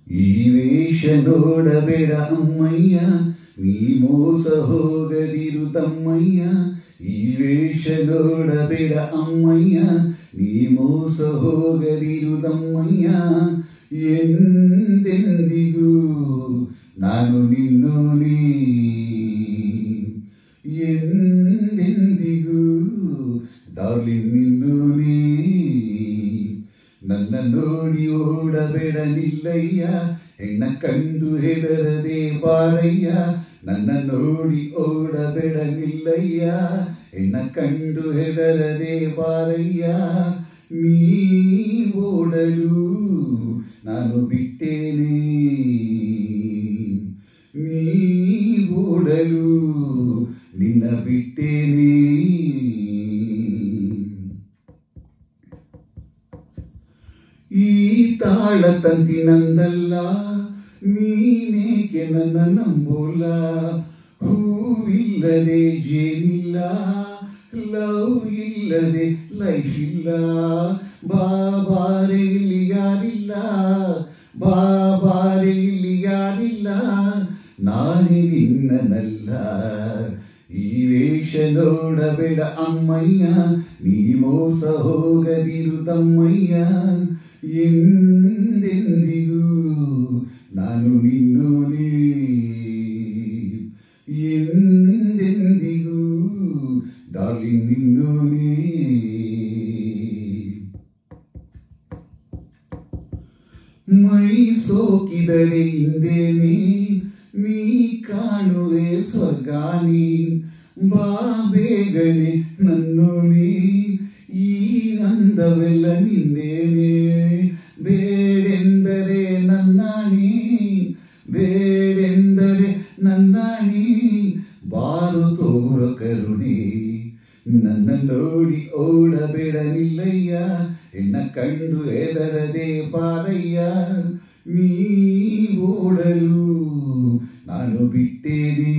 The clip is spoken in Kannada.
ಈ ವೇಷ ನೋಡಬೇಡ ಅಮ್ಮಯ್ಯ, ನೀ ಮೋಸ ಹೋಗದಿರು ತಮ್ಮಯ್ಯ. ಈ ವೇಷ ನೋಡಬೇಡ ಅಮ್ಮಯ್ಯ, ನೀ ಮೋಸ ಹೋಗದಿರು ತಮ್ಮಯ್ಯ. ಎಂದೆಂದಿಗೂ ನಾನು ನಿನ್ನೋನೇ, ಎಂದೆಂದಿಗೂ ಡಾರ್ಲಿಂಗ್ ನಿನ್ನೋನೇ. ನನ್ನ ನೋಡಿ ಓಡಬೇಡ ನಿಲ್ಲಯ್ಯ, ಹೆಣ್ಣ ಕಂಡು ಹೆದರದೆ ಬಾರಯ್ಯ. ನನ್ನ ನೋಡಿ ಓಡಬೇಡ ನಿಲ್ಲಯ್ಯ, ಹೆಣ್ಣ ಕಂಡು ಹೆದರದೆ ಬಾರಯ್ಯ. ನೀ ಓಡಲು ನಾನು ಬಿಟ್ಟೇನೆ, ನೀ ಓಡಲು ನಿನ್ನ ಬಿಟ್ಟೇನೆ. ಈ ತಾಳ ತಂತಿ ನಂದಲ್ಲ, ನೀನೇಕೆ ನನ್ನ ನಂಬೋಲ್ಲ. ಹೂವಿಲ್ಲದೆ ಜೇನಿಲ್ಲ, ಲವ್ ಇಲ್ಲದೆ ಲೈಫ್ ಇಲ್ಲ. ಬಾಬಾರೆ ಇಲ್ಲಿ ಯಾರಿಲ್ಲ, ಬಾಬಾರೆ ಇಲ್ಲಿ ಯಾರಿಲ್ಲ. ನಾನೇ ನಿನ್ನನಲ್ಲ. ಈ ವೇಷ ನೋಡಬೇಡ ಅಮ್ಮಯ್ಯ, ನೀ ಮೋಸ ಹೋಗದಿರು ತಮ್ಮಯ್ಯ. ಎಂದೆಂದಿಗೂ ನಾನು ನಿನ್ನೋನೇ, ಎಂದೆಂದಿಗೂ ಡಾರ್ಲಿಂಗ್ ನಿನ್ನೋನೇ. ಮೈ ಸೋಕಿದರೆ ಹಿಂದೇನೆ, ನೀ ಕಾಣುವೆ ಸ್ವರ್ಗಾನಿ. ಬಾ ಬೇಗನೆ ನನ್ನೋನೇ, ಈ ಅಂದವೆಲ್ಲ ನಿಂದೇನೆ. ಬೇಡೆಂದರೆ ನನ್ನಾಣಿ, ಬೇಡೆಂದರೆ ನನ್ನಾಣಿ. ಬಾರು ತೋರ ಕರುಣೆ, ನನ್ನ ನೋಡಿ ಓಡಬೇಡ ನಿಲ್ಲಯ್ಯ, ಹೆಣ್ಣ ಕಂಡು ಹೆದರದೆ ಬಾರಯ್ಯ. ನೀ ಓಡಲು ನಾನು ಬಿಟ್ಟೇನೆ.